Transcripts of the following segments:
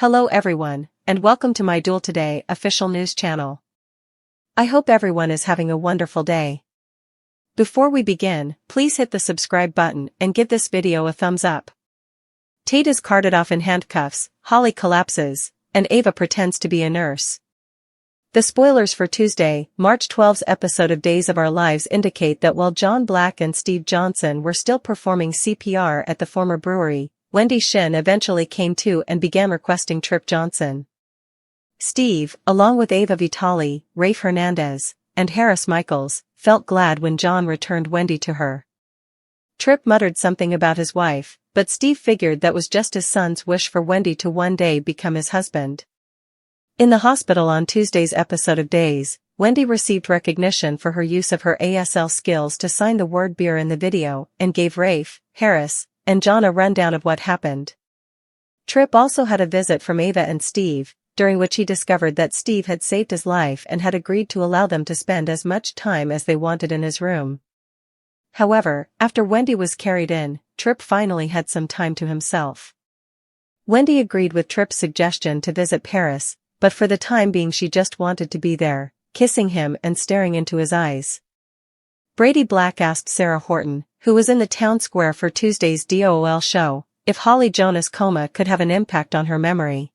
Hello everyone, and welcome to my Duel Today official news channel. I hope everyone is having a wonderful day. Before we begin, please hit the subscribe button and give this video a thumbs up. Tate is carted off in handcuffs, Holly collapses, and Ava pretends to be a nurse. The spoilers for Tuesday, March 12's episode of Days of Our Lives indicate that while John Black and Steve Johnson were still performing CPR at the former brewery, Wendy Shin eventually came to and began requesting Trip Johnson. Steve, along with Ava Vitale, Rafe Hernandez, and Harris Michaels, felt glad when John returned Wendy to her. Trip muttered something about his wife, but Steve figured that was just his son's wish for Wendy to one day become his husband. In the hospital on Tuesday's episode of Days, Wendy received recognition for her use of her ASL skills to sign the word beer in the video and gave Rafe, Harris, and John a rundown of what happened. Trip also had a visit from Ava and Steve, during which he discovered that Steve had saved his life and had agreed to allow them to spend as much time as they wanted in his room. However, after Wendy was carried in, Trip finally had some time to himself. Wendy agreed with Trip's suggestion to visit Paris, but for the time being she just wanted to be there, kissing him and staring into his eyes. Brady Black asked Sarah Horton, who was in the town square for Tuesday's DOL show, if Holly Jonas' coma could have an impact on her memory.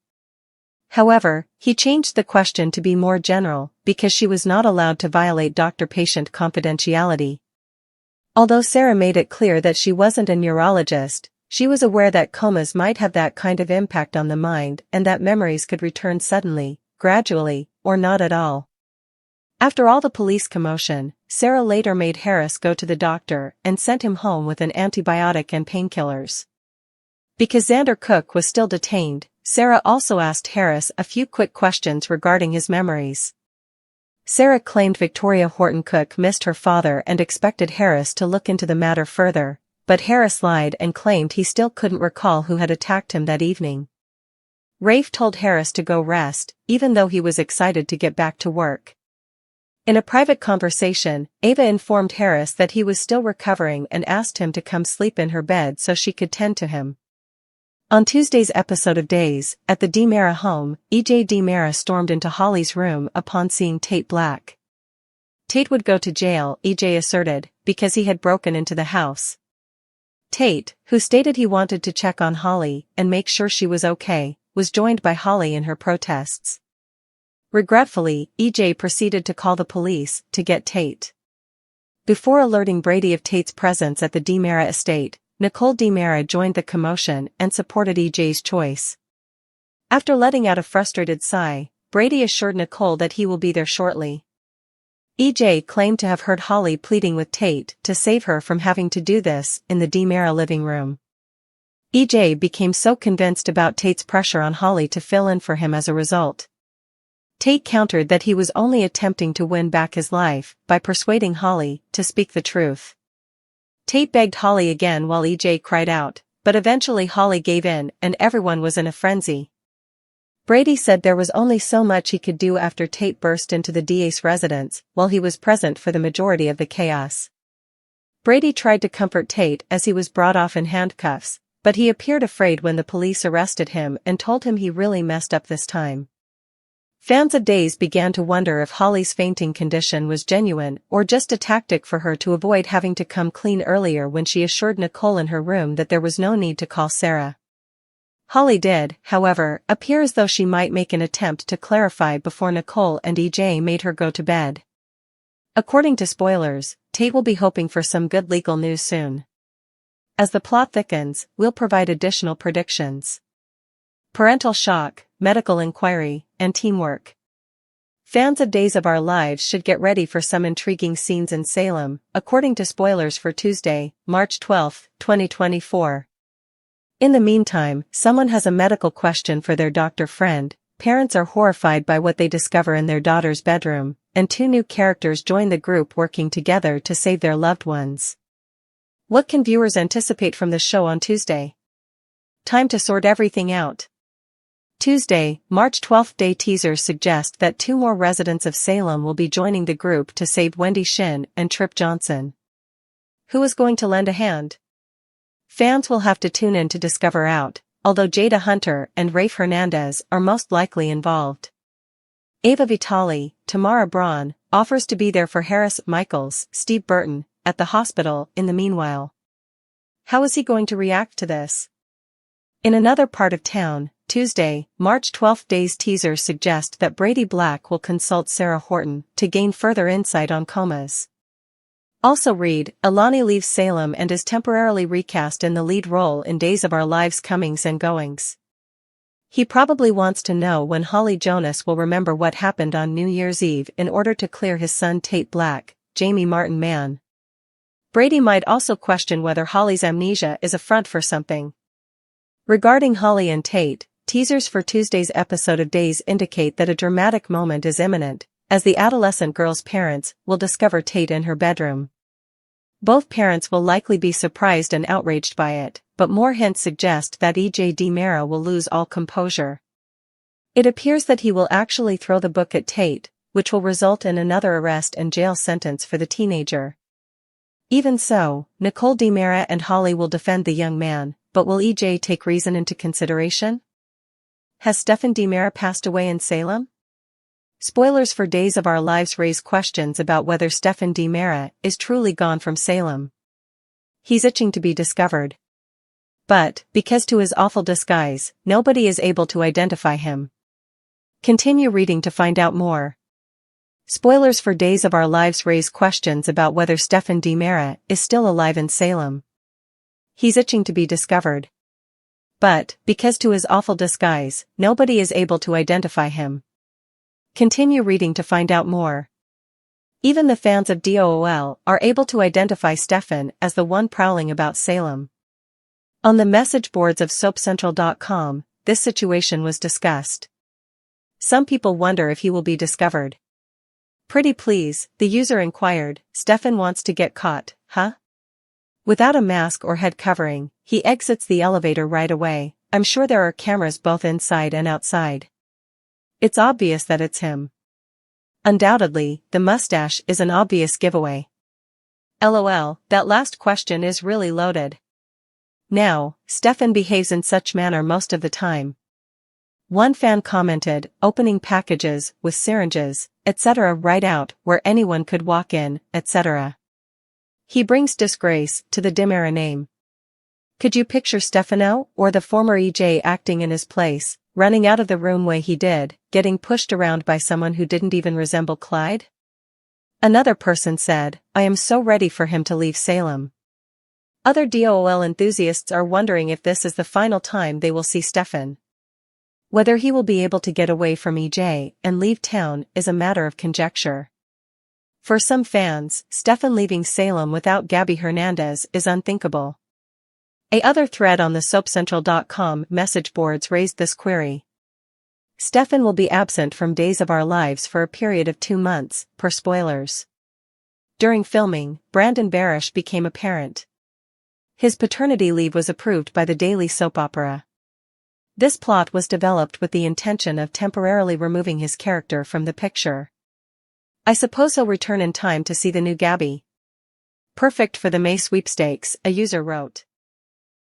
However, he changed the question to be more general, because she was not allowed to violate doctor-patient confidentiality. Although Sarah made it clear that she wasn't a neurologist, she was aware that comas might have that kind of impact on the mind and that memories could return suddenly, gradually, or not at all. After all the police commotion, Sarah later made Harris go to the doctor and sent him home with an antibiotic and painkillers. Because Xander Cook was still detained, Sarah also asked Harris a few quick questions regarding his memories. Sarah claimed Victoria Horton Cook missed her father and expected Harris to look into the matter further, but Harris lied and claimed he still couldn't recall who had attacked him that evening. Rafe told Harris to go rest, even though he was excited to get back to work. In a private conversation, Ava informed Harris that he was still recovering and asked him to come sleep in her bed so she could tend to him. On Tuesday's episode of Days, at the DiMera home, EJ DiMera stormed into Holly's room upon seeing Tate Black. Tate would go to jail, EJ asserted, because he had broken into the house. Tate, who stated he wanted to check on Holly and make sure she was okay, was joined by Holly in her protests. Regretfully, EJ proceeded to call the police to get Tate. Before alerting Brady of Tate's presence at the DiMera estate, Nicole DiMera joined the commotion and supported EJ's choice. After letting out a frustrated sigh, Brady assured Nicole that he will be there shortly. EJ claimed to have heard Holly pleading with Tate to save her from having to do this in the DiMera living room. EJ became so convinced about Tate's pressure on Holly to fill in for him as a result. Tate countered that he was only attempting to win back his life by persuading Holly to speak the truth. Tate begged Holly again while EJ cried out, but eventually Holly gave in and everyone was in a frenzy. Brady said there was only so much he could do after Tate burst into the DA's residence while he was present for the majority of the chaos. Brady tried to comfort Tate as he was brought off in handcuffs, but he appeared afraid when the police arrested him and told him he really messed up this time. Fans of Days began to wonder if Holly's fainting condition was genuine or just a tactic for her to avoid having to come clean earlier when she assured Nicole in her room that there was no need to call Sarah. Holly did, however, appear as though she might make an attempt to clarify before Nicole and EJ made her go to bed. According to spoilers, Tate will be hoping for some good legal news soon. As the plot thickens, we'll provide additional predictions. Parental shock, medical inquiry, and teamwork. Fans of Days of Our Lives should get ready for some intriguing scenes in Salem, according to spoilers for Tuesday, March 12, 2024. In the meantime, someone has a medical question for their doctor friend, parents are horrified by what they discover in their daughter's bedroom, and two new characters join the group working together to save their loved ones. What can viewers anticipate from the show on Tuesday? Time to sort everything out. Tuesday, March 12 day teasers suggest that two more residents of Salem will be joining the group to save Wendy Shin and Trip Johnson. Who is going to lend a hand? Fans will have to tune in to discover out, although Jada Hunter and Rafe Hernandez are most likely involved. Ava Vitale, Tamara Braun, offers to be there for Harris Michaels, Steve Burton, at the hospital in the meanwhile. How is he going to react to this? In another part of town, Tuesday, March 12th day's teasers suggest that Brady Black will consult Sarah Horton to gain further insight on comas. Also read, Alani leaves Salem and is temporarily recast in the lead role in Days of Our Lives' comings and goings. He probably wants to know when Holly Jonas will remember what happened on New Year's Eve in order to clear his son Tate Black, Jamie Martin Mann. Brady might also question whether Holly's amnesia is a front for something. Regarding Holly and Tate, teasers for Tuesday's episode of Days indicate that a dramatic moment is imminent, as the adolescent girl's parents will discover Tate in her bedroom. Both parents will likely be surprised and outraged by it, but more hints suggest that E.J. DiMera will lose all composure. It appears that he will actually throw the book at Tate, which will result in another arrest and jail sentence for the teenager. Even so, Nicole DiMera and Holly will defend the young man, but will E.J. take reason into consideration? Has Stephen DiMera passed away in Salem? Spoilers for Days of Our Lives raise questions about whether Stephen DiMera is truly gone from Salem. He's itching to be discovered. But, because to his awful disguise, nobody is able to identify him. Continue reading to find out more. Spoilers for Days of Our Lives raise questions about whether Stephen DiMera is still alive in Salem. He's itching to be discovered. But, because to his awful disguise, nobody is able to identify him. Continue reading to find out more. Even the fans of DOOL are able to identify Stefan as the one prowling about Salem. On the message boards of SoapCentral.com, this situation was discussed. Some people wonder if he will be discovered. Pretty please, the user inquired, Stefan wants to get caught, huh? Without a mask or head covering, he exits the elevator right away. I'm sure there are cameras both inside and outside. It's obvious that it's him. Undoubtedly, the mustache is an obvious giveaway. LOL, that last question is really loaded. Now, Stefan behaves in such manner most of the time. One fan commented, opening packages with syringes, etc. right out where anyone could walk in, etc. He brings disgrace to the DiMera name. Could you picture Stefano or the former EJ acting in his place, running out of the room way he did, getting pushed around by someone who didn't even resemble Clyde? Another person said, I am so ready for him to leave Salem. Other DOL enthusiasts are wondering if this is the final time they will see Stefan. Whether he will be able to get away from EJ and leave town is a matter of conjecture. For some fans, Stefan leaving Salem without Gabby Hernandez is unthinkable. A other thread on the SoapCentral.com message boards raised this query. Stefan will be absent from Days of Our Lives for a period of 2 months, per spoilers. During filming, Brandon Barish became a parent. His paternity leave was approved by the Daily Soap Opera. This plot was developed with the intention of temporarily removing his character from the picture. I suppose he'll return in time to see the new Gabby. Perfect for the May sweepstakes, a user wrote.